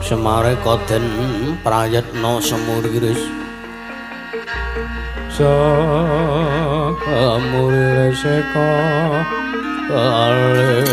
Semare koden prayetna semuriris semuriris seka kale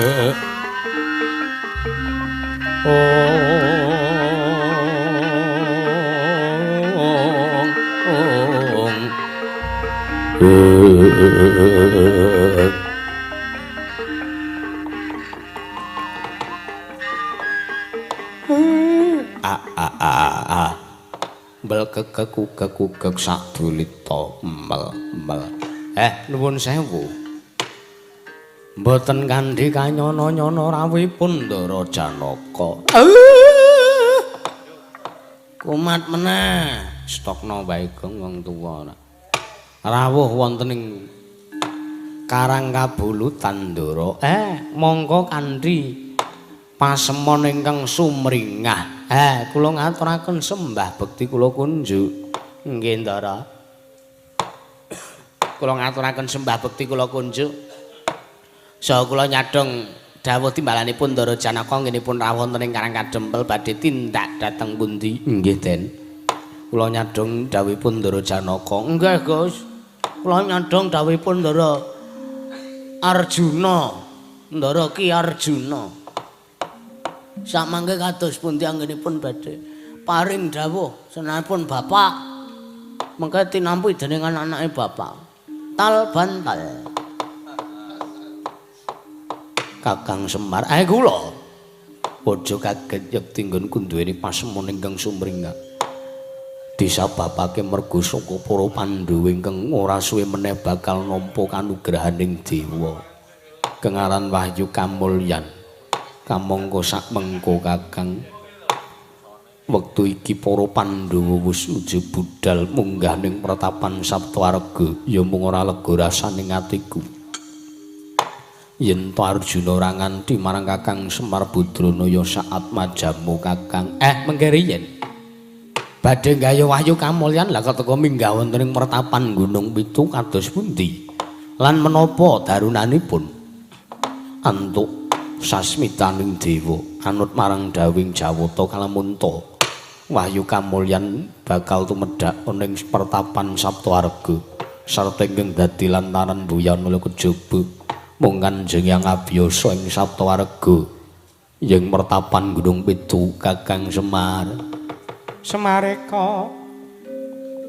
Mbel kekek sadulita mel. Nuwun sewu. Mboten kandhi kanyana-nyana rawuhipun Ndara Janaka. Kumat meneh, stokna wae wong tuwa. Rawuh wonten ing Karang Kabulutan Ndara. Mongko kanthi pasemon ingkang sumringah. Kula ngaturaken sembah bekti kula kunjuk. Nggih Ndara. Kula ngaturaken sembah bekti kula kunjuk. Saha kula nyadhong dawuh timbalanipun Ndara Janaka nginipun rawuh wonten ing Karang Kadempel badhe tindak dhateng pundi? Nggih, Den. Kula nyadhong dawuhipun Ndara Janaka. Nggih, Gus. Kula nyadhong dawuhipun Ndara Arjuna. Ndara Ki Arjuna. Samangke kados pundi anggenipun badhe paring dawuh senapun Bapak mengke tinampi dening anak-anake Bapak. Tal bantal. Kakang Semar, kula padha kaget yekti nggonku duweni pasemon ingkang sumringah. Disababake merga saka para Pandhawa ingkang ora suwe meneh bakal nampa kanugrahaning dewa. Kengaran Wahyu Kamulyan. Kamangka sak mengko Kakang. Wektu iki para Pandhawa wis nuju budal munggah ning pratapan Saptawarga, ya mung ora lega rasaning atiku. Yen to Arjuna ora nganti marang Kakang Semar Badranaya saat majamu Kakang. Mengke riyen badhe gaya Wahyu Kamulyan lah keteka minggah wonten ing pratapan Gunung Pitu kados pundi? Lan menapa darunanipun? Antuk sasmitaning dewa anut marang dawing Jawata Kalamunta. Wahyu Kamulyan bakal tumedhak ning pertapan Saptawarga sarta ingkang dadi lantaran mbuyana kejaba mung Kanjeng Yang Abiyasa ing Saptawarga ing pertapan Gunung Pitu Kakang Semar. Semareka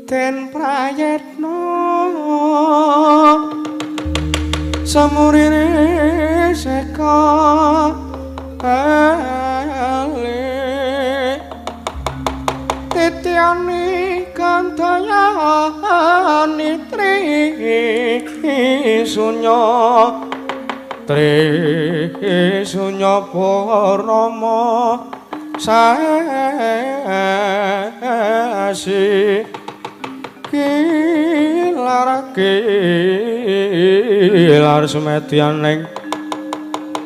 den prayetna samurine seka kale titiani kantaya nitri sunya Rama saesi kilar sumedyan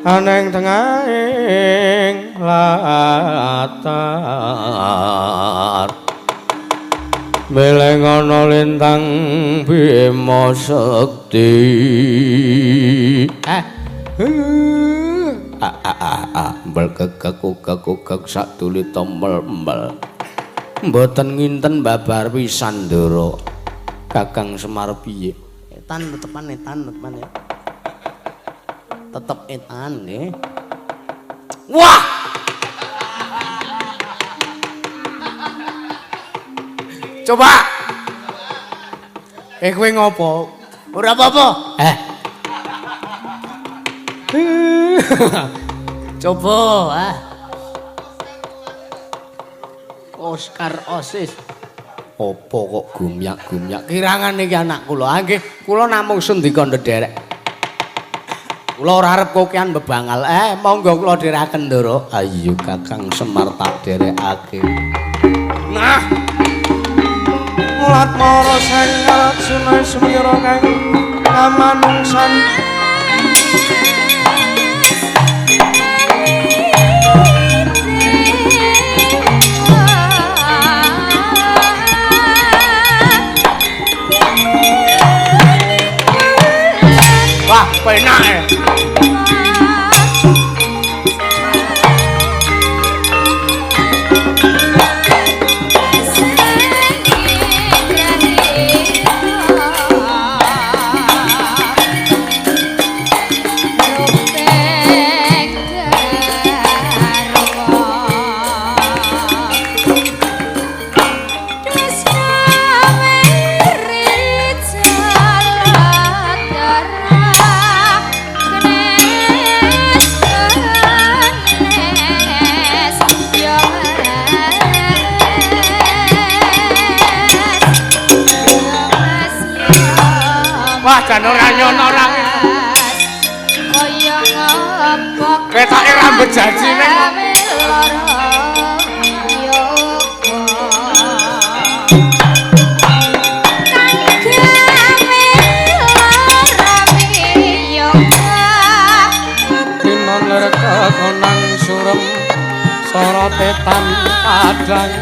aneng tengahing latar beleng ana lintang Bima Sekti. Mbel kekek sadulita mbel. Mboten nginten babar pisan Ndara. Kakang Semar piye? Etan tetepan ya. Tetep etan nggih. Wah! Coba. Kowe ngopo? Ora apa-apa. Coba, Oscar Osis. Apa kok gumyak-gumyak kirangan iki anak kula. Ah nggih, kula namung sendika ndederek. Kula ora arep kokean bebangal. Monggo kula dherekaken ndoro. Ayo Kakang Semar tak dherekake. Nah. Mulat mara senggal sunai semira kang kamanungsan. Wah, penak ya. Wah, jan ora nyono ora. Kaya ngepok. Ketoke rambut jajine. Tinon lerka konang surem sorotetan padang.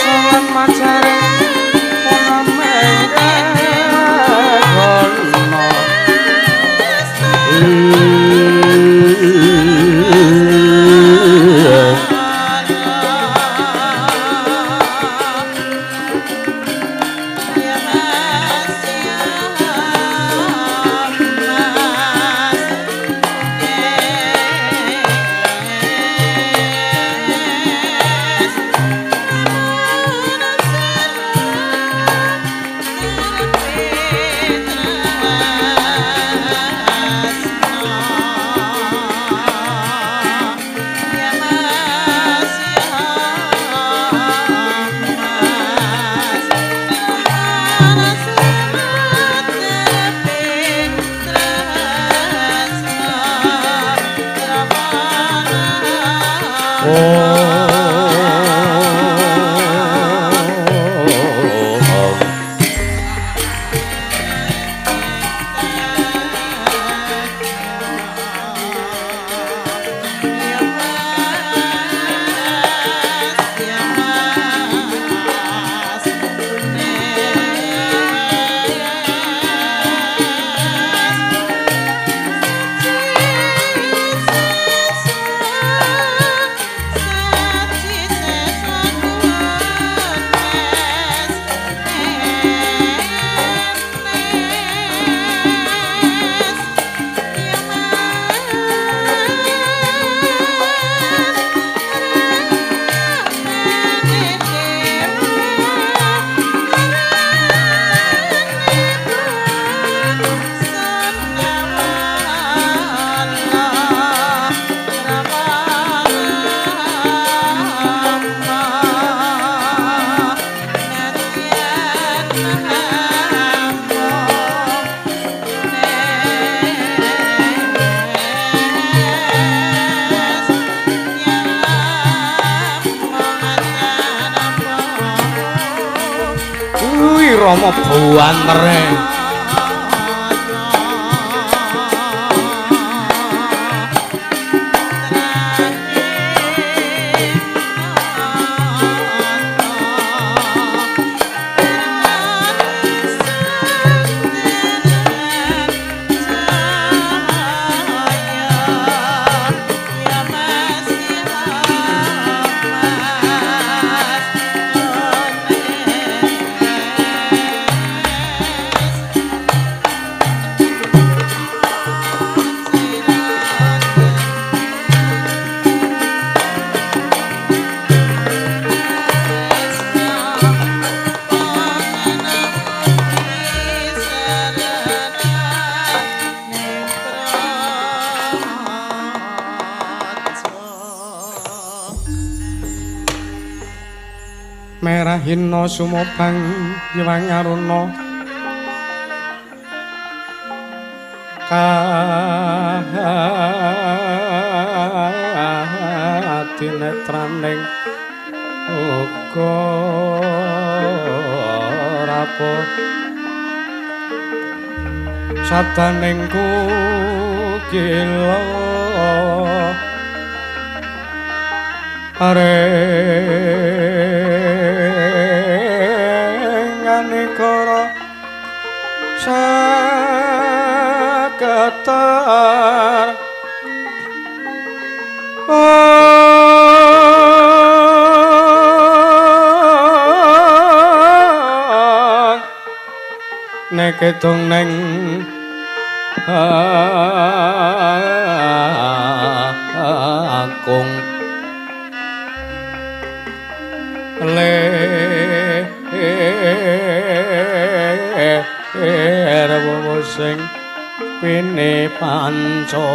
Solan macare ora menggono Rama Buantere. merahina sumobang Hyang Aruna tinetraning uga rapuh sadaning kukila renganikara saketar nek edong neng akung lerwo sing pine panca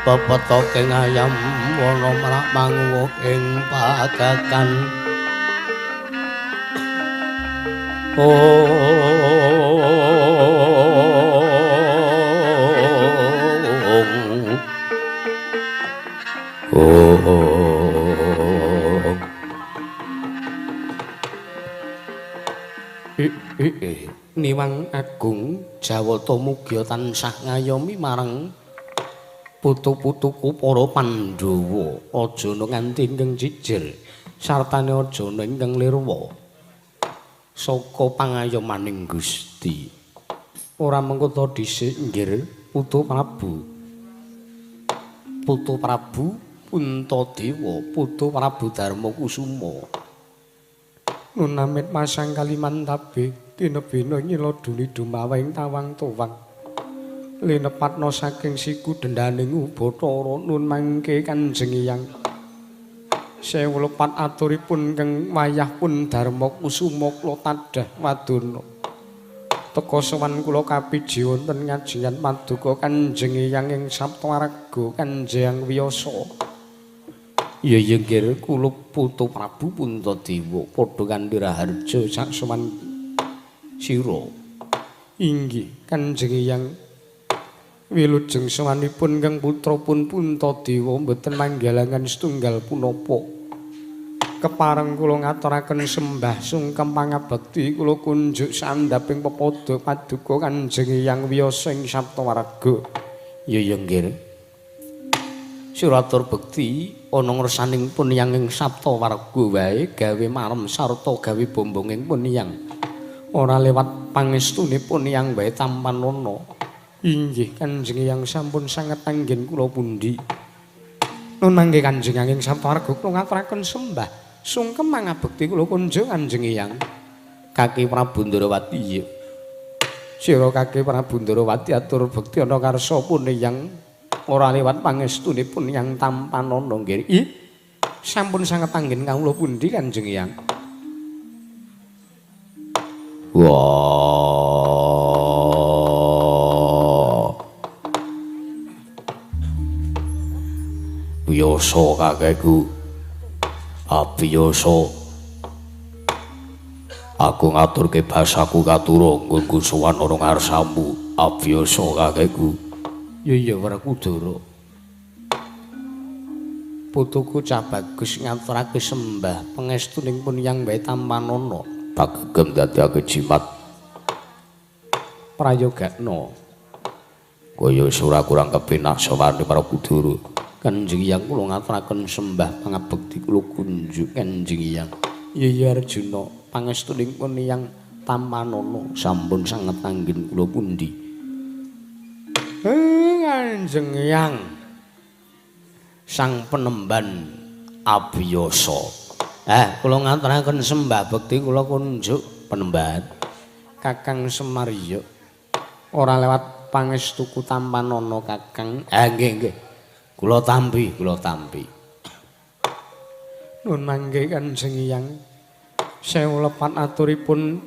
pepetoking ayam wana marak manguwuh ing pagakan Niwang Agung Jawata mugia tansah ngayomi marang putu-putuku para Pandhawa aja nganti ingkang jijir sartane aja ingkang lirwa saka pangayomaning Gusti ora mengko to dhisik nggih Putu Prabu Puntadewa Putu Prabu Darmakusuma nun amit masang Kalimantabe tinebena nyila duni dumawing tawang towang linepatna saking siku dendaning Ubathara nun mangke Kanjeng Hyang sewu lepat aturipun keng wayah pun Darmakusuma kula tadah wadana teka sowan kula kapiji wonten ngajengan paduka Kanjeng Hyang ing Saptawarga Kanjeng Wiyasa ya nggih kula Putu Prabu Puntadewa padha kanthi raharja sak sowan sira inggih Kanjeng Hyang wilujeng sawanipun kang putra pun Puntadewa mboten manggalangan setunggal punapa kepareng kula ngaturaken sembah sungkem pangabekti kula kunjuk sandhaping pepada paduka Kanjeng Hyang Wiyasa ing Saptawarga ya nggih suratur bekti ana ngersaning pun Hyang ing Saptawarga wae gawe marem sarta gawe bombonging pun Hyang ora lewat pangestunipun Hyang wae tampanana inggih Kanjeng Hyang sampun sanget anggen kula pundi nun mangke Kanjeng Hyang ing Saptawarga kula ngaturaken sembah sungkem mangabekti kula kunjung Kanjeng Hyang Kaki Prabu Ndarawati sira Kaki Prabu Ndarawati atur bekti ana karsa pun Hyang ora lewat pangestunipun Hyang tampanana nggih sampun sanget anggen kawula pundi Kanjeng Hyang Biasa kakekku biasa aku ngaturke basaku katura nggonku sowan ana ngarsamu biasa kakekku ya ora kudara putuku Cah Bagus ngaturake sembah pangestuning pun Hyang wae tampanana pagegem dadake jimat prayogakna kaya ora kurang kepenak sawane para kudara Kanjeng Hyang kula ngaturaken sembah pangabekti kula kunjuk Kanjeng Hyang ya Arjuna pangestuning pun Hyang tampanana sampun sanget anggen kula pundi Kanjeng Hyang sang penemban abiyasa kula ngaturaken sembah bekti kula kunjuk penemban Kakang Semariya ora lewat pangestuku tampanana Kakang nggih kula tampi nun mangke Kanjeng Hyang Sewu lepat aturipun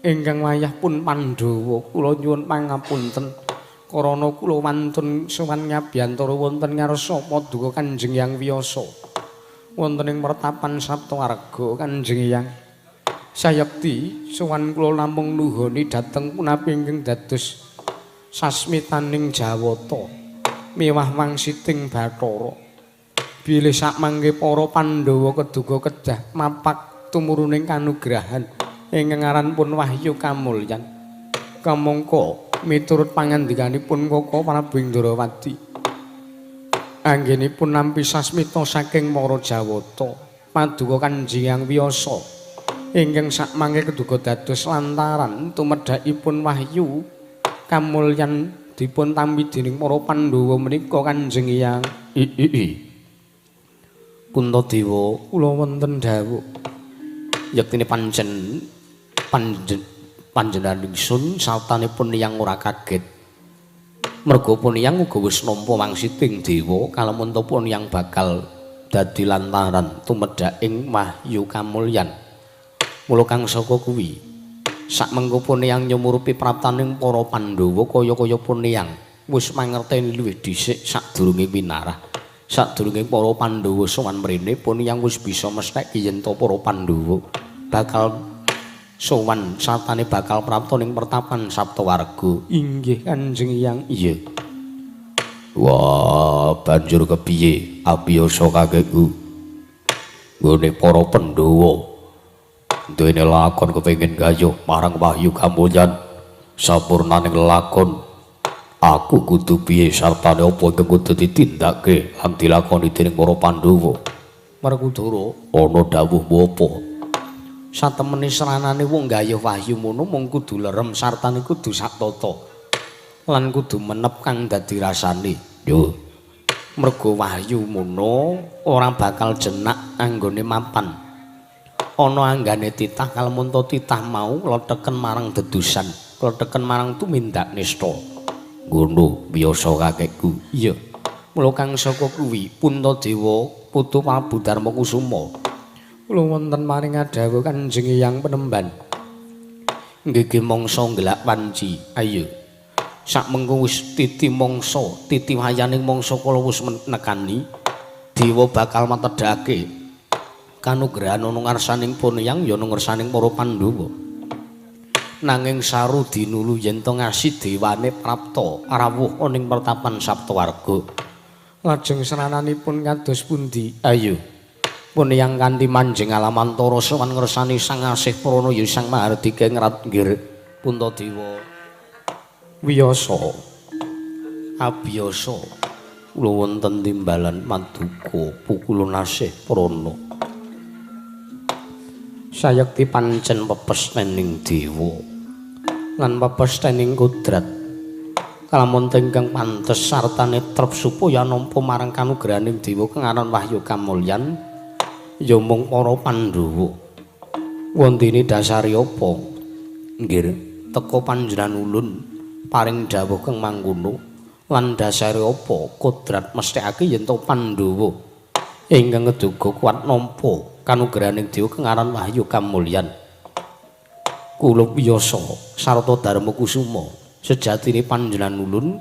ingkang wayah pun Pandhawa kula nyuwun pangapunten karana kula wantun sowan ngabiyantara wonten ngarsa Paduka Kanjeng Hyang Wiyasa wonten ing mertapan Saptawarga Kanjeng Hyang sayekti sowan kula namung nuhoni dhateng punapi ingkang dados sasmitaning Jawata miwah wangsiting Bathara bilih sakmangke para Pandhawa keduga kedah mapak tumuruning kanugrahan ingkang aranipun Wahyu Kamulyan kamangka miturut pangandikanipun Kaka Prabu Indrawati anggenipun nampi sasmita saking para Jawata Paduka Kanjeng Hyang Wiyasa ingkang sakmangke keduga dados lantaran tumedhakipun Wahyu Kamulyan dipun tampi dening para Pandhawa menika Kanjeng Hyang Puntadewa kula wonten dawuh yektine panjenengan ingsun sartanipun Hyang ora kaget merga pun Hyang uga wis nampa wangsiting dewa kalamunta pun Hyang bakal dadi lantaran tumedhak ing Wahyu Kamulyan mula kang saka kuwi sakmengko pun Hyang nyumurupi praptaning para Pandhawa kaya-kaya pun Hyang wis mangerteni luwih dhisik sadurunge winarah sadurunge para Pandhawa sowan mrene pun Hyang wis bisa mestheki yen to para Pandhawa bakal sowan sartane bakal prapta ning pertapan Saptawarga. Inggih Kanjeng Hyang. Iya. Wah, banjur kepiye abiyasa kakekku? Nggone para Pandhawa duwene lakon kepengin gayuh marang Wahyu Kamulyan sampurnaning lakon aku kudu piye sartane apa ingkang kudu ditindakake lan dilakoni dening para Pandhawa. Werkudara ana dawuhmu apa? satemene seranane wong gayuh wahyu mono mung kudu lerem sartane kudu saktata lan kudu menep kang dadi rasane. Yo. Merga wahyu mono ora bakal jenak anggone mapan. Ana anggane titah kalamunta titah mau leteken marang dedusan, leteken marang tumindak nista. Ngono biasa kakekku. Iya. Mula kang saka kuwi Puntadewa putu Prabu Darmakusuma kula wonten maring adhawa Kanjeng Hyang Penemban. Nggih mangsa ngelak wanci. Ayo. Sakmengko wis titi mangsa, titi wayaning mangsa kala wis nekani, dewa bakal matedhake kanugrahan ana ngarsaning pun Hyang ya ana ngarsaning para Pandhawa. Nanging saru dinulu yen to ngasi dewane prapta rawuh ana ing pertapan Saptawarga. Lajeng serananipun kados pundi? Ayo. Pun Hyang kanthi manjing alamantara sowan ngersani Sang Asih Pranaya Sang Mahardika ngratnggir Puntadewa. Wiyasa abiyasa kula wonten timbalan Maduka pukulun Asih Prana. Sayekti pancen pepesthening dewa lan pepesthening kodrat kalamun ingkang pantes sartane trep supaya nampa marang kanugrahaning dewa kang aran Wahyu Kamulyan ya mung para Pandhawa. Wontene dasare apa? Nggih, teka panjenengan ulun paring dawuh kang mangkono lan dasare apa kodrat mesthekake yen to Pandhawa ingkang ngeduga kuat nampa kanugrahaning dewa kang aran Wahyu Kamulyan. Kula wiyasa sarta Darmakusuma sejatine panjenengan ulun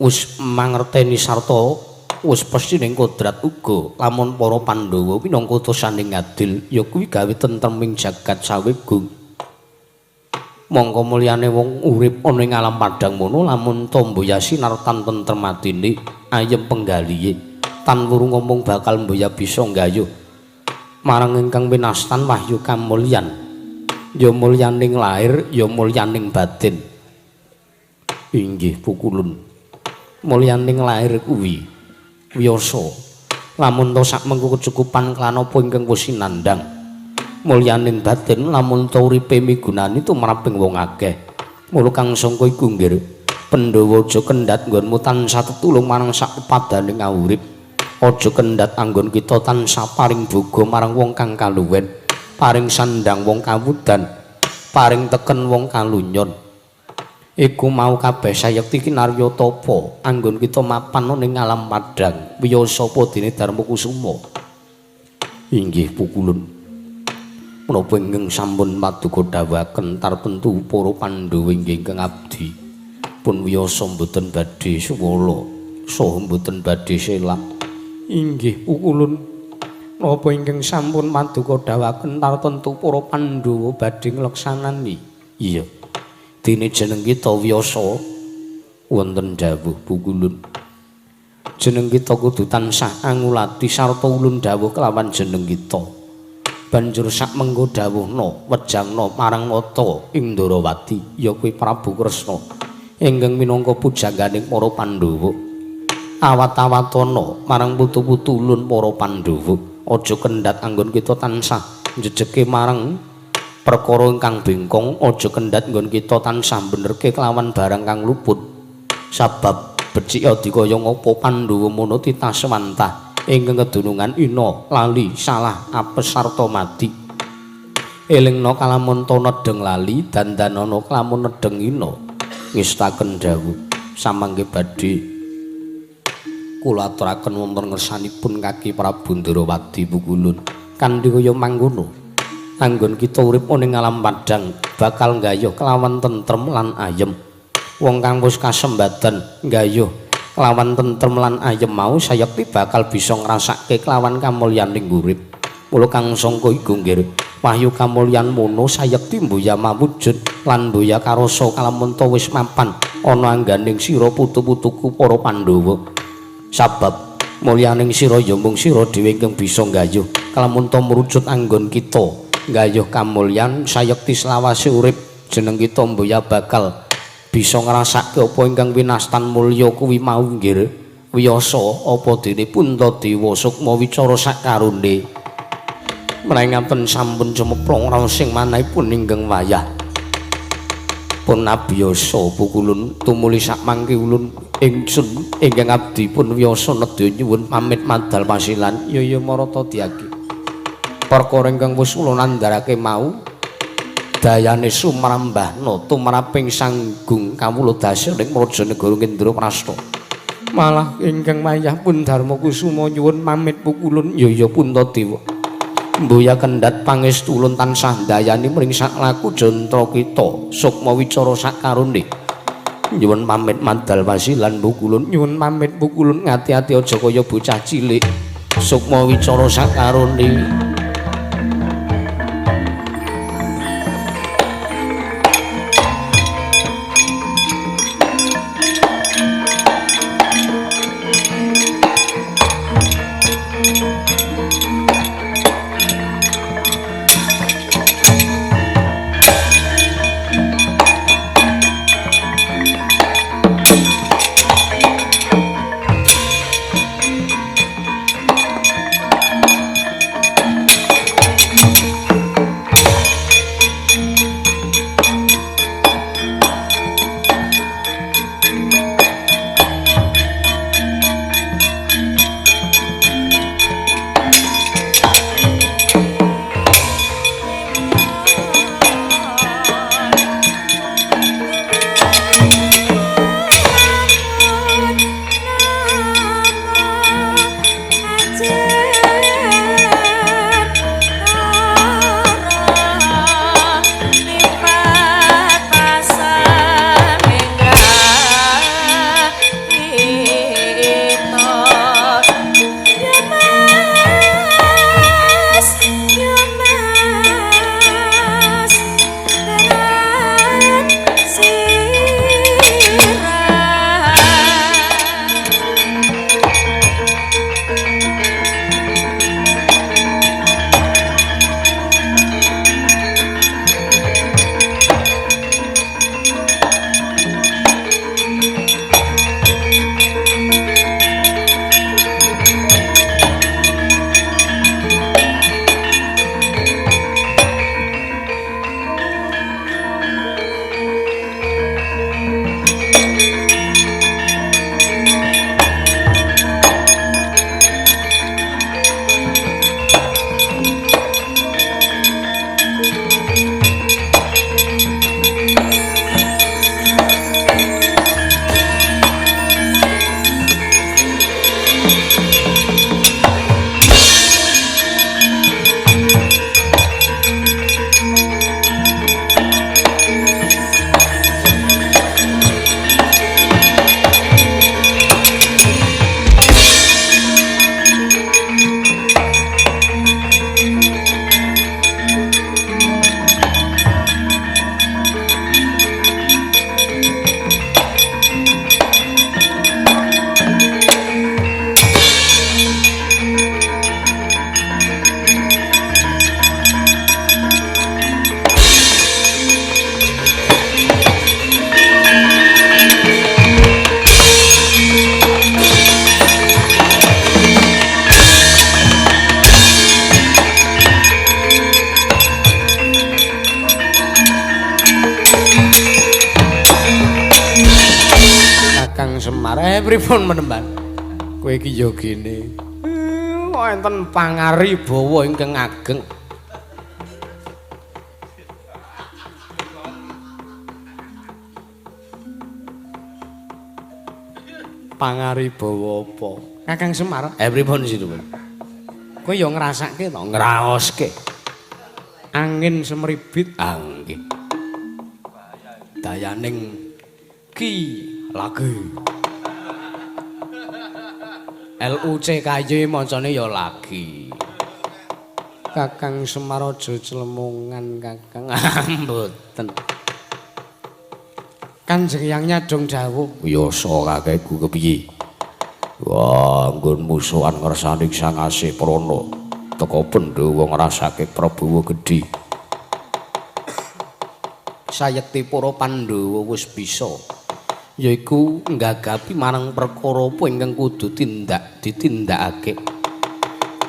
wis mangerteni sarta wis pesthine kodrat uga lamun para Pandhawa minangka utusaning adil ya kuwi gawe tentreming jagat sawegung. Mongko mulyane wong urip ana ing alam padhang mono lamun tambaya sinar tan tentrem atine ayem penggalihe tan wurung ngomong bakal mboya bisa nggayuh marang ingkang winastan Wahyu Kamulyan ya mulyaning lair ya mulyaning batin. Inggih pukulun mulyaning lair kuwi wiyasa lamun to sakmengko kecukupan kelan apa ingkang wis sinandhang mulyaning batin lamun to uripe migunani tumraping wong akeh. Mula kang sangka iku nggih Pandhawa aja kendhat nggonmu tansah tetulung marang sak pepadaning urip. Aja kendhat anggon kita tansah paring boga marang wong kang kaluwen, paring sandang wong kawudan, paring teken wong kalunyon. Iku mau kabeh sayekti kinarya tapa anggon kita mapan ning alam padhang wiyasa apa dene Darmakusuma. Inggih pukulun. Menapa ingkang sampun paduka dawuhaken tartentu para Pandhawa ingkang abdi pun wiyasa mboten badhe suwala saha mboten badhe selak. Inggih pukulun. Napa ingkang sampun paduka dawuhaken tartentu para Pandhawa badhe ngleksanani? Iya. Dene jeneng kita wiyasa wonten dawuh pukulun. Jeneng kita kudu tansah angulati sarta ulun dawuh kelawan jeneng kita. Banjur sak mengko dawuhna wejangna marang nata Indrawati ya kuwi Prabu Kresna ingkang minangka pujangganing para Pandhawa. Awat-awatana marang putu-putu ulun para Pandhawa. Aja kendhat anggon kita tansah njejeke marang perkara ingkang bengkong, aja kendhat nggon kita tansah benerke kelawan barang kang luput. Sabab becik dikaya ngapa Pandhawa mono titaswantah ingkang kedunungan ina lali salah apes sarta mati. Elingna kalamun ta nedeng lali dandanana kalamun nedeng ina ngestaken dawuh samangke badhe kula aturaken wonten ngersanipun Kaki Prabu Ndrawati pukulun kanthi kaya mangkono. Anggon kita urip ning alam padang bakal nggayuh kelawan tentrem lan ayem. Wong kang wis kasembadan nggayuh kelawan tentrem lan ayem mau sayekti bakal bisa ngrasake kelawan kamulyaning urip. Mula kang sangka iku nggih wahyu kamulyan mono sayekti mbuya mawujud lan mbuya karasa kalamun ta wis mapan ana angganing sira putu-putuku para Pandhawa. Sabab mulyaning sira ya mung sira dhewe ingkang bisa nggayuh kalamun ta merucut anggon kita. Gayuh kamulyan sayekti selawase urip jeneng kita mboya bakal bisa ngrasake apa ingkang winastan mulya kuwi mau nggih wiyasa apa dene Puntadewa sukma wicara sakarone mrengaken sampun cemeplong raosing manahipun ingkang wayah pun abiyasa pukulun tumuli sak mangke ulun ingsun ingkang abdi pun wiyasa nedya nyuwun pamit madal pasilan ya marata diaki perkara ingkang wis kula nandharake mau dayane sumrambahna tumraping Sanggung Kawula Dasaning Rajanegara Indraprasta. Malah ingkang mayah pun Darma Kusuma nyuwun pamit pukulun ya Puntadewa. Mboya kendhat pangestu ulun tansah dayani mring sak laku jantra kita sukma wicara sakarone. Nyuwun pamit madal wasilan pukulun nyuwun pamit pukulun ngati-ati aja kaya bocah cilik sukma wicara sakarone. Semar. Pripun menemban? Kowe iki ya gene. Wonten pangaribawa ingkang ageng. Pangaribawa apa? Kakang Semar. Pripun sinten? Kowe ya ngrasake to, ngraoske. Angin semribit, angin. Dayaning ki lagi. LUCKY macane ya lagi. Kakang Semar aja clemungan Kakang. Mboten. Kanjeng Hyang Nyadong dawuh, "Yasa kakekku kepiye?" Wah, nggon musuhan ngersaning Sang Asih Prana. Teka Pandhawa ngrasake Prabawa gedhe. Sayekti para Pandhawa wis bisa, yaiku nggagapi marang perkara apa ingkang kudu ditindakake.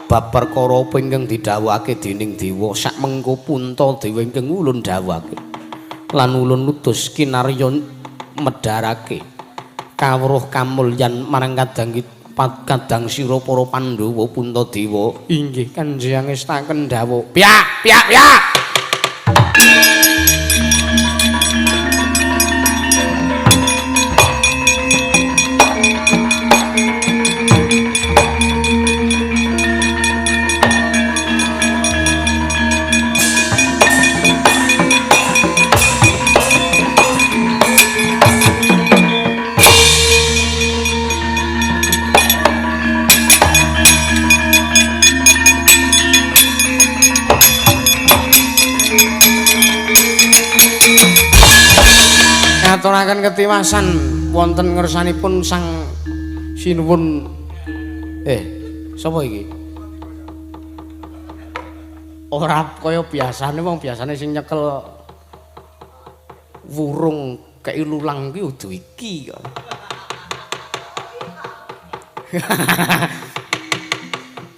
Bab perkara apa ingkang didhawuhake dening dewa sakmengko Punta Dewa ingkang ulun dhawuhake. Lan ulun nutus kinarya medharake kawruh kamulyan marang kadang sira para Pandhawa Punta Dewa. Inggih Kanjeng ngestaken dawuh. Piyak, piyak, piyak. Ngaturaken ketiwasan wonten ngersanipun Sang Sinuwun. Sapa iki? Ora kaya biasane wong biasane sing nyekel wurung kei lulang ki udu iki kok.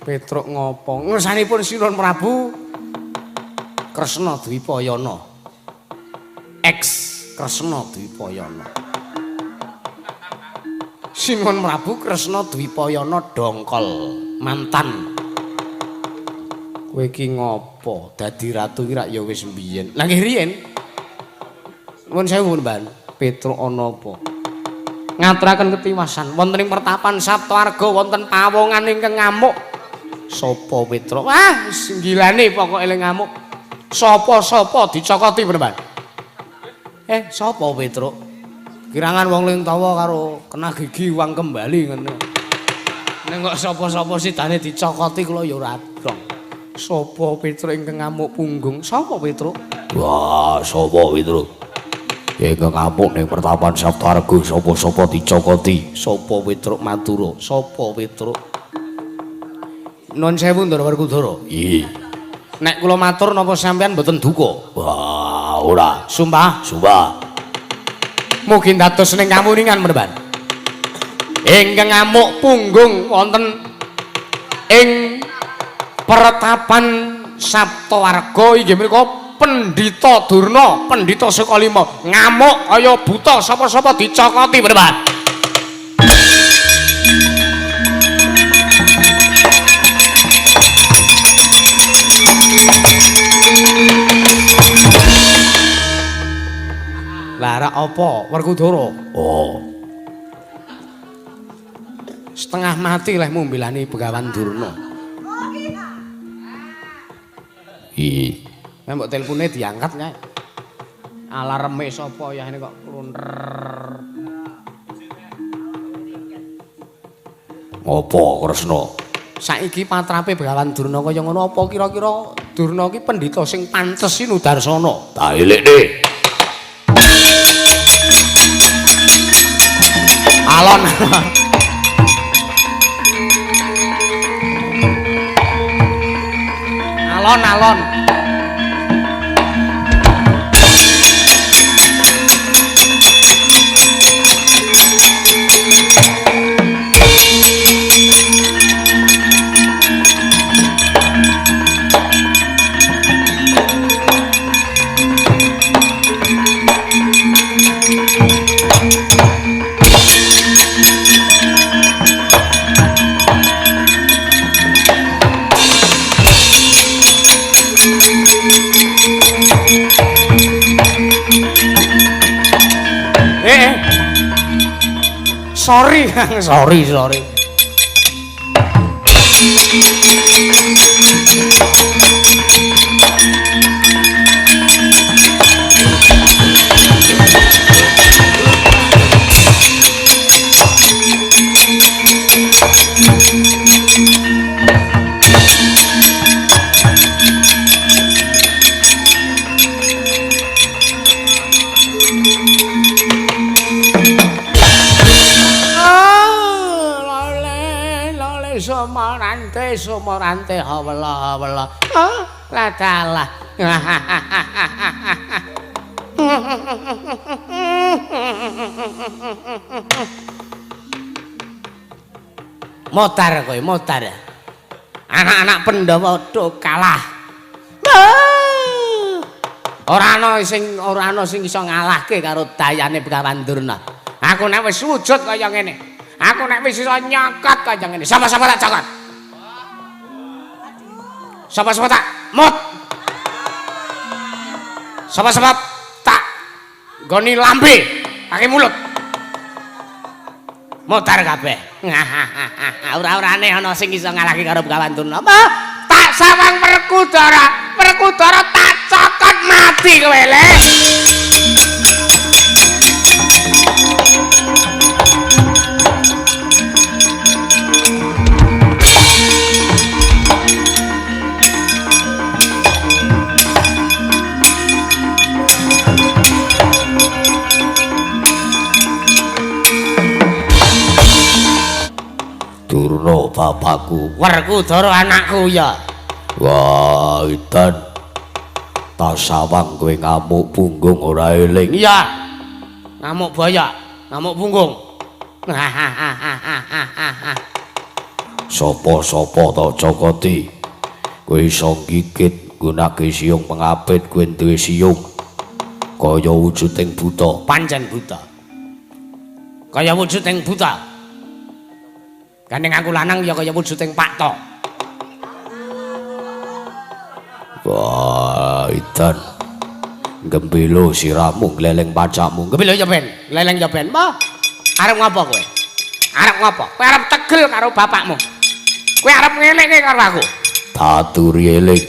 Petruk ngopo? Ngersanipun Sinuwun Prabu Kresna Dwipayana. Kresna Dwipayana. Sinuwun Prabu Kresna Dwipayana dongkol mantan. Kowe iki ngopo? Dadi ratu iki rak ya wis mbiyen. Lah nggih riyen. Nuwun sewu, Mbak. Petruk ana apa? Ngaturaken ketiwasan wonten ing pertapan Saptawarga wonten pawongan ingkang ngamuk. Sapa Petruk? Wah, singgilane pokoke eling ngamuk. Sapa-sapa dicokoti, Mbak. Sapa Petruk? Kirangan wong ling tawa karo kena gigi wang kembali ngono. Nek kok sapa-sapa sidane dicokoti kula ya ora adong. Sapa Petruk ingkang ngamuk punggung? Sapa Petruk? Wah, sapa Petruk? Ingkang ngamuk ning pertapan Saptawarga sapa-sapa dicokoti. Sapa Petruk matura? Sapa Petruk? Nuwun sewu Ndara Werkudara. Iya. Nek kula matur napa sampean mboten duka? Wah, ora. Sumpah? Sumpah. Mugi dados ning kamuningan menawi. Ingkang ngamuk punggung wonten ing pertapan Saptawarga inggih menika Pendhita Durna, Pendhita Sukalima. Ngamuk kaya buta sapa-sapa dicokoti menawi. Lara apa Werkudara? Oh. Setengah mati leh mumbelani Begawan Durna. Ih, mbok telpone diangkat kae. Alarme sapa ya ini kok klunter. Apa Kresna? Saiki patrape Begawan Durna kaya ngono apa kira-kira Durna ki pendhita sing pantes Sinudarsana? Ta elekne. Alon. Alon. Sorry, Kang. Sorry. Sumorante hawala la dalah motar kowe motar anak-anak Pandhawa do kalah ora ana sing iso ngalahke karo dayane Begawan Durna aku nek wis wujud kaya ngene aku nek wis iso nyokot kaya ngene sama-sama tak cokot Sapa-sapa tak mut. Sapa-sapa tak goni lambe, pakai mulut. Mutar kabeh. Ora-orane ana sing iso ngalahke karo Begawan Durna. Tak sawang Werkudara tak cokot mati kowe le. Durna bapakku, Werkudara anakku ya. Wah, edan. Tak sawang kowe ngamuk punggung ora eling. Iya. Ngamuk boyok, ngamuk punggung. Sopo-sopo ta cokoti. Kowe iso gigit gunake siung pengapit kowe duwe siung. Kaya wujuding buta, pancen buta. Kaya wujuding buta. Gandeng aku lanang ya kaya wujuding Pak Tok. Wah, edan. Gembelo siramu gleleng pacakmu. Gembelo ya ben, gleleng ya ben. Mbah. Arep ngopo kowe? Arep ngopo? Kowe arep tegel karo bapakmu. Kowe arep ngeleke karo aku. Taturi eling.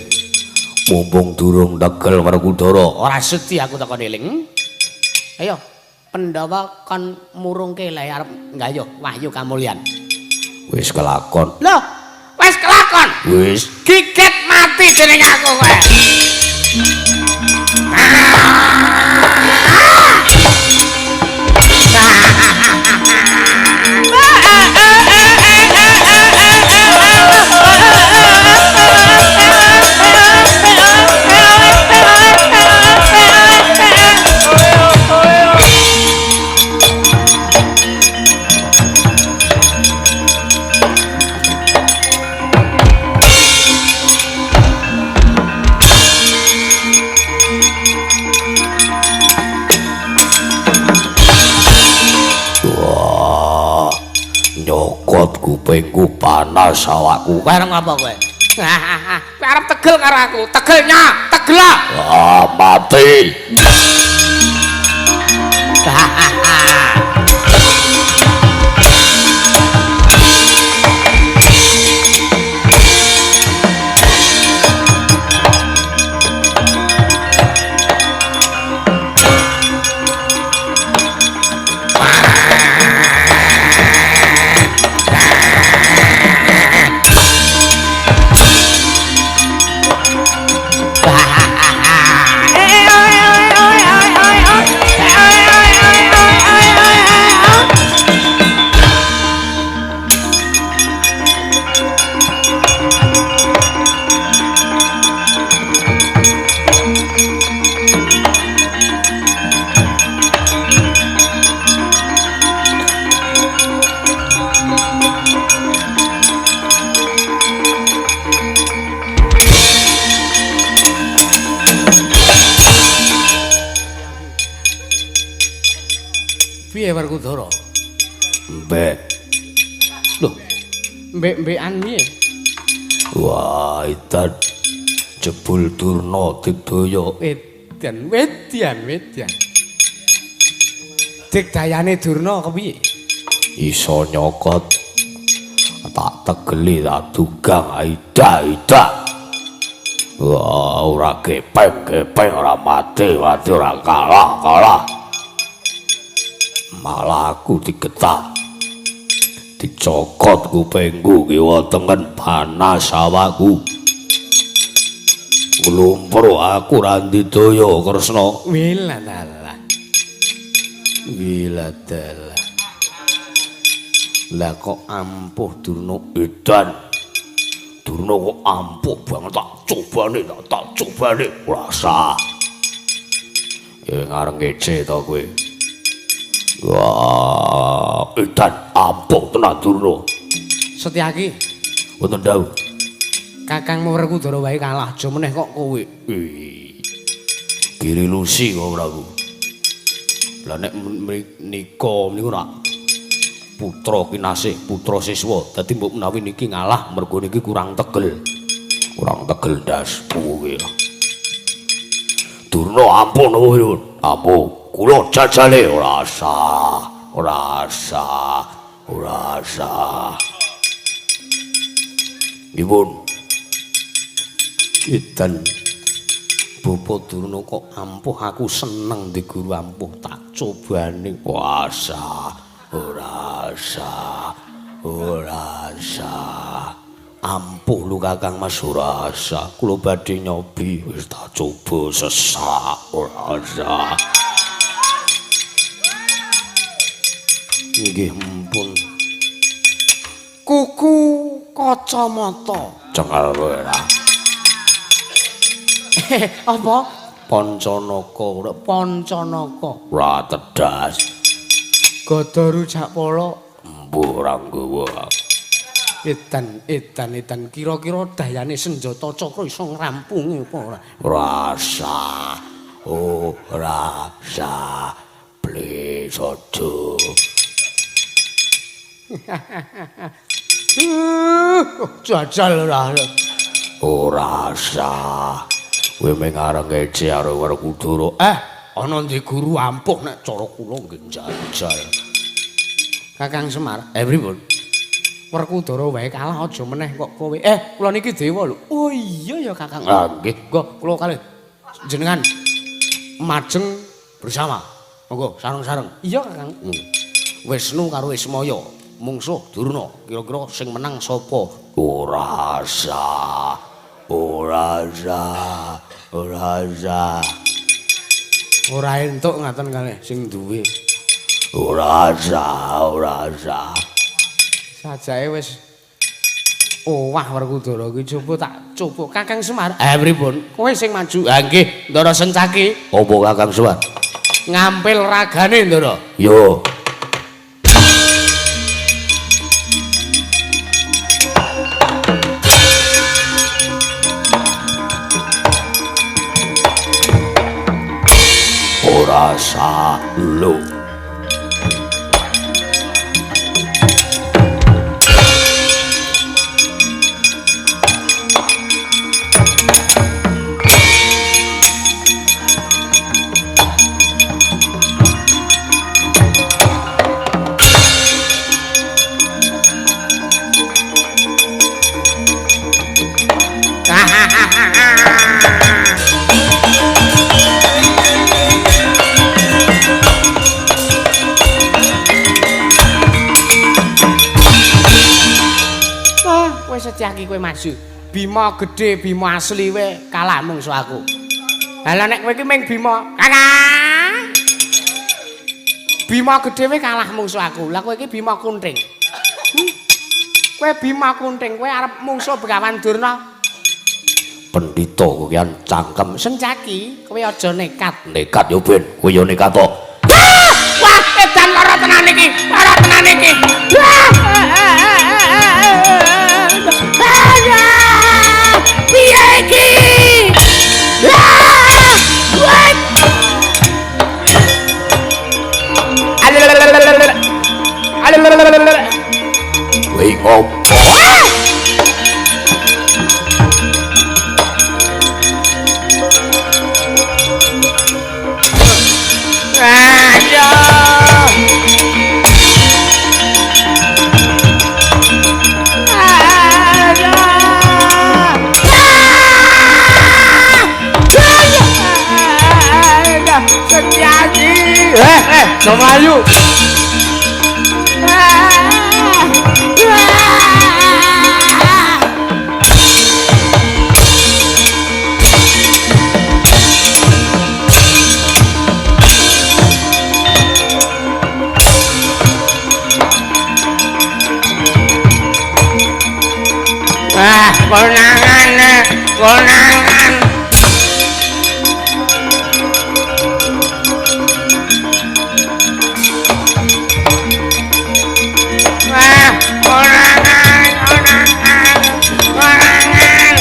Mumpung durung tegel Werkudara, ora sedi aku takon eling. Ayo, Pandhawa kon murungke le arep nggayuh wahyu kamulyan. Wis kelakon. Loh, wis kelakon. Wis gigit mati dening aku kowe. Kupingku panas awakku. Kowe arep ngapa kowe? Kowe arep tegel karo aku. Tegelnya, tegela. Ah, mati. Piye Werkudara? Mbek. Loh, mbek-mbekan piye? Wah, edan jebul Durna digdaya. Wedian. Digdayane Durna kepiye? iso nyokot tak tegeli tak dugang ida wah ora gepeng ora mati ora kalah malah aku digetak dicokot kupengku kiwa tengen panas awakku nglumpur aku Randidaya Kresna wiladala lah kok ampuh Durna edan Durna kok ampuh banget tak cobane rasa ngareng ngece to kowe wah edan ampuh tenan Durna Setyaki wonten dawuh Kakang Werkudara wae kalah aja meneh kok kowe kiri lusi kok Prabu lah nek nika niku nak putra kinasih putra siswa dadi mbok menawi niki ngalah mergo niki kurang tegel ndas kuwi Durna ampun nuwun ampun kula jajale ora sah Ibun Edan Bapa Durna kok ampuh aku seneng di guru ampuh tak cobane puasa ora sah ampuh lu Kakang Mas ora sah kula badhe nyobi wis tak coba sesak ora sah nggih mumpun kuku kacamata cengal ora apa Pancanaka ora tedas Gada rujak polo mbuh ora nggawa edan kira-kira dayane senjata cakra iso ngrampungi apa ora rasa blesojo jajal ora sah kowe mung areng ngece karo Werkudara ana ndi guru ampuh nek cara kula nggih jajal Kakang Semar pripun Werkudara wae kalah aja meneh kok kowe kula niki dewa lho oh iya ya Kakang nggih kula kalih jenengan majeng bersama monggo sareng-sareng iya Kakang Wisnu karo Ismaya mungsuh Durna kira-kira sing menang sapa ora sah ora entuk ngaten kalih sing duwe ora sah sajae wis owah Werkudara iki coba Kakang Semar pripun kowe sing maju nggih Ndara Sencaki apa Kakang Semar ngampil ragane Ndara yo rasa lu Setyaki kowe maju Bima gedhe Bima asli we kalah mungsuh aku lah nek kowe iki ming Bima Kakang Bima gedhe we kalah mungsuh aku lah kowe iki Bima kunting kowe Bima kunting kowe arep mungsuh Begawan Durna pendhita kowean cangkem Sencaki kowe aja nekat yo ben kowe yo nekat to wah edan lara tenan iki piye iki wih ngopo Do Melayu. Konangan, konangan. Konangan, konangan, konangan.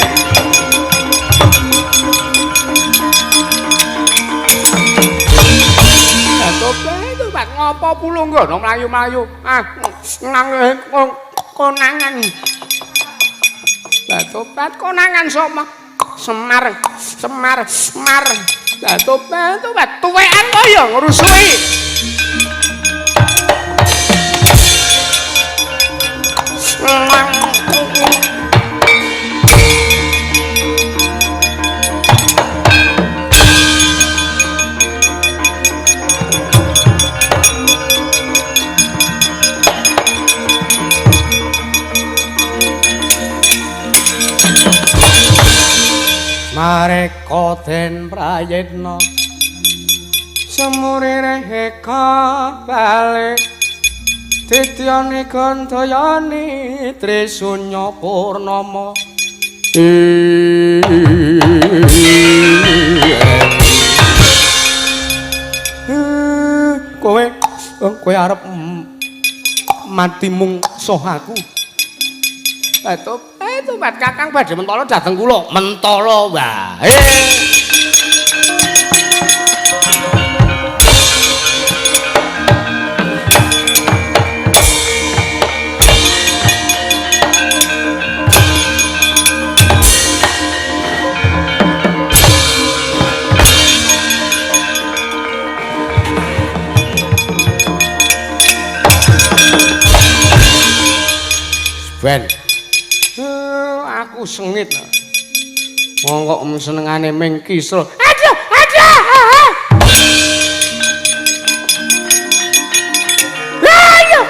Itu bak ngopo pulung ngono mlayu-mlayu. Nang konangan. Lah tobat konangan sapa? Semar. Lah tobat tuwekan kaya ngrusui. Mareka den prayitna semurire eka bali dityani gandayani Trisunya Purnama kowe arep mati mung soh aku. Itu bat Kakang badhe mentala dhateng kula. Mentala wae. Ben aku sengit. Monggo senengane ming kisra. Aduh. Ayo.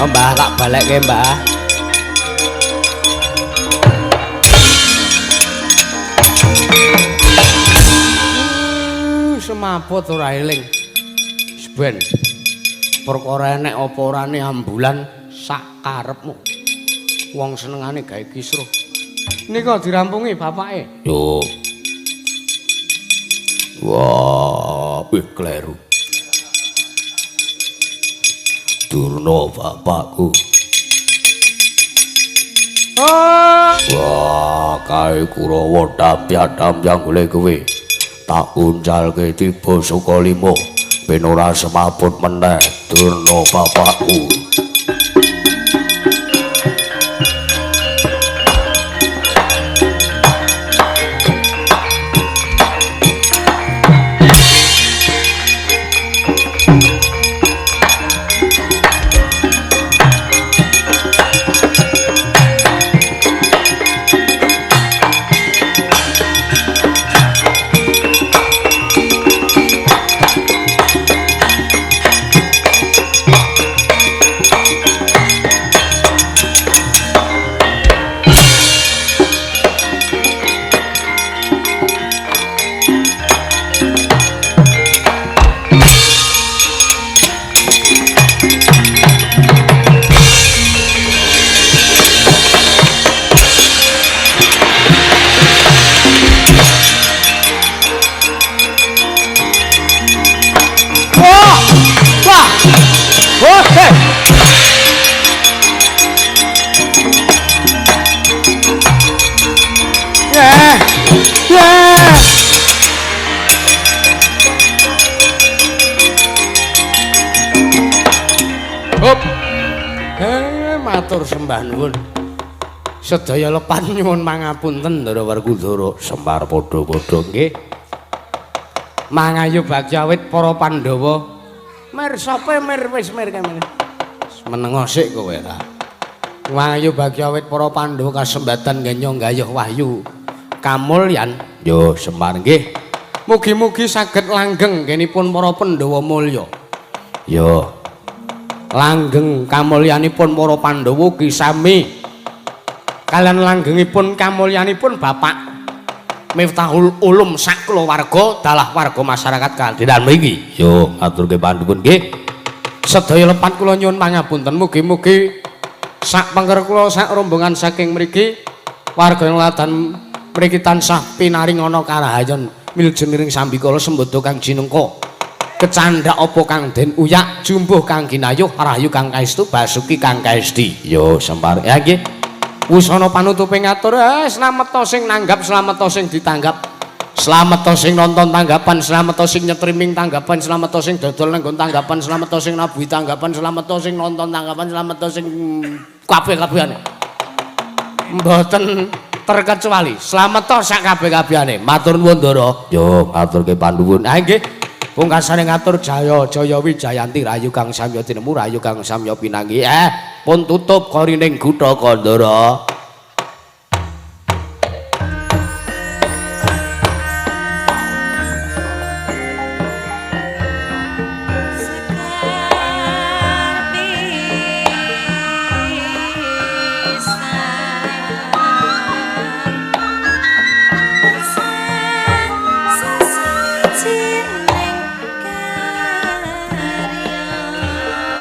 Mbah tak balekke, Mbah. Semaput ora eling. Ben. Perkara enek apa orane ambulan sak karepmu. Wong senengane gawe kisruh. Nika dirampungi bapake. Yo. Wah, kleru. Durna bapakku. Wah, kae Kurawa dampiang golek kowe. Tak uncalke tiba Sukalima ben ora semaput meneh Durna bapakku. Matur sembah nuwun. Sedaya lepan nyuwun mangapunten Ndara Werkudara. Semar padha-padha nggih. Mangayu Bagyawit para Pandhawa. Mir sapa mir wis mir kene. Menengo sik kowe ra. Mangayu Bagyawit para Pandhawa kasembatan ngenyong gayuh wahyu kamulyan. Yo Semar nggih. Mugi-mugi saged langgeng kenipun para Pandhawa mulya. Yo langgeng kamulyanipun para Pandhawa ugi sami kaliyan langgengipun kamulyanipun Bapak Miftahul Ulum sak kulawarga dalah warga masyarakat kadheran mriki. Yo maturke panduwun nggih. Sedaya lepat kula nyuwun pangapunten mugi-mugi sak pengker kula sak rombongan saking mriki warga ladan mriki tansah pinaring ana karahayan miljeniring sambikala sembada kang jinengka. Kecandhak apa kang den uyak jumbuh kang kinayuh rahayu kang kaestu basuki kang kaesti. Yo Semar ya nggih. Wusana panutuping ngatur, slamet to sing nanggap, slamet to sing ditanggap. Slamet to sing nonton tanggapan, slamet to sing nyetriming tanggapan, slamet to sing dodol nang tanggapan, slamet to sing nabuhi tanggapan, slamet to sing nonton tanggapan, slamet to sing kabeh-kabehane. Mboten terkecuali, slamet to sak kabeh-kabehane. Matur nuwun Ndara. Yo maturke panduwun. Ah nggih. Pungkasane ngatur Jaya Jaya Wijayanti rayu kang samya tinemu rayu kang samya pinanggi. Pun tutup korining Gutha Kandara.